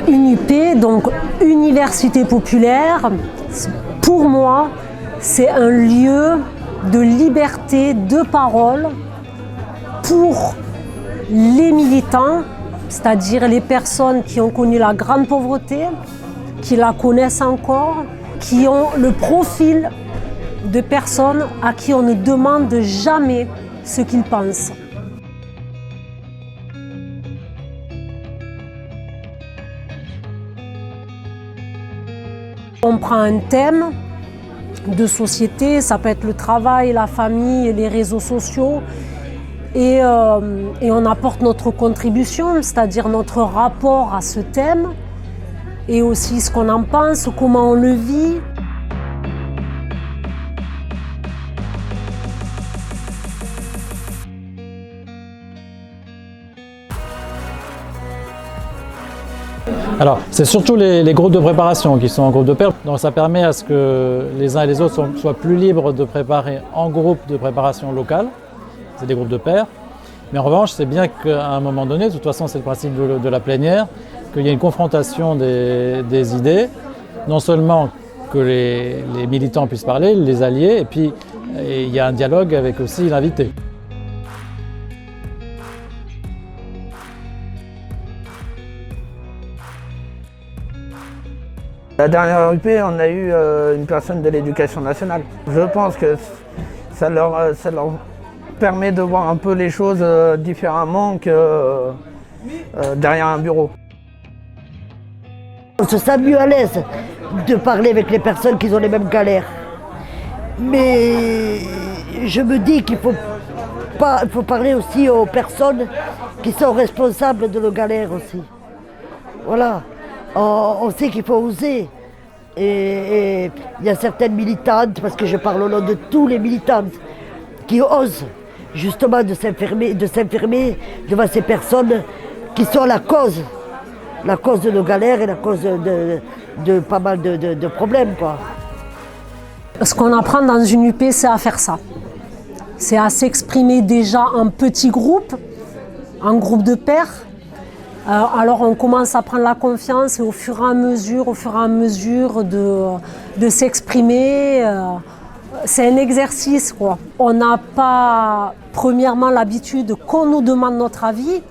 Une UP, donc Université populaire, pour moi, c'est un lieu de liberté de parole pour les militants, c'est-à-dire les personnes qui ont connu la grande pauvreté, qui la connaissent encore, qui ont le profil de personnes à qui on ne demande jamais ce qu'ils pensent. On prend un thème de société, ça peut être le travail, la famille, les réseaux sociaux, et on apporte notre contribution, c'est-à-dire notre rapport à ce thème, et aussi ce qu'on en pense, comment on le vit. Alors, c'est surtout les groupes de préparation qui sont en groupe de pairs. Donc ça permet à ce que les uns et les autres soient plus libres de préparer en groupe de préparation locale. C'est des groupes de pairs. Mais en revanche, c'est bien qu'à un moment donné, de toute façon c'est le principe de la plénière, qu'il y ait une confrontation des idées, non seulement que les militants puissent parler, les alliés, et puis il y a un dialogue avec aussi l'invité. La dernière UP, on a eu une personne de l'éducation nationale. Je pense que ça leur permet de voir un peu les choses différemment que derrière un bureau. On se sent mieux à l'aise de parler avec les personnes qui ont les mêmes galères. Mais je me dis qu'il faut parler aussi aux personnes qui sont responsables de nos galères aussi. Voilà. On sait qu'il faut oser. Et il y a certaines militantes, parce que je parle au nom de tous les militantes, qui osent justement de s'enfermer devant ces personnes qui sont la cause de nos galères et la cause de pas mal de problèmes, quoi. Ce qu'on apprend dans une UP, c'est à faire ça. C'est à s'exprimer déjà en petits groupes, en groupe de pairs. Alors on commence à prendre la confiance et au fur et à mesure de s'exprimer. C'est un exercice, quoi. On n'a pas premièrement l'habitude qu'on nous demande notre avis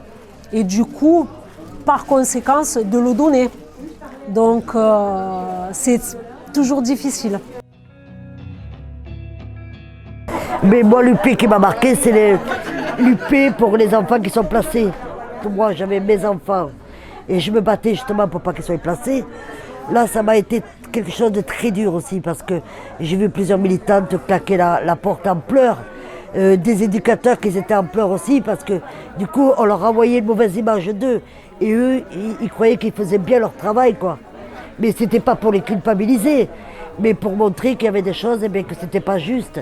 et du coup, par conséquence, de le donner. Donc c'est toujours difficile. Mais moi, l'UP qui m'a marqué, c'est l'UP pour les enfants qui sont placés. Moi, j'avais mes enfants et je me battais justement pour pas qu'ils soient placés. Là, ça m'a été quelque chose de très dur aussi parce que j'ai vu plusieurs militantes claquer la porte en pleurs. Des éducateurs qui étaient en pleurs aussi parce que du coup, on leur envoyait une mauvaise image d'eux. Et eux, ils croyaient qu'ils faisaient bien leur travail, quoi. Mais c'était pas pour les culpabiliser, mais pour montrer qu'il y avait des choses et bien que c'était pas juste.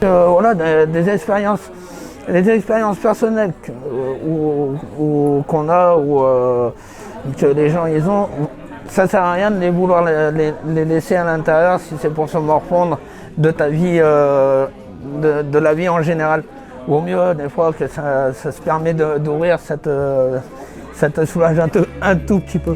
Voilà, des expériences personnelles qu'on a ou que les gens ils ont, ça sert à rien de vouloir les laisser à l'intérieur si c'est pour se morfondre de ta vie, de la vie en général. Au mieux, des fois, que ça se permet d'ouvrir, ça te soulage un tout petit peu.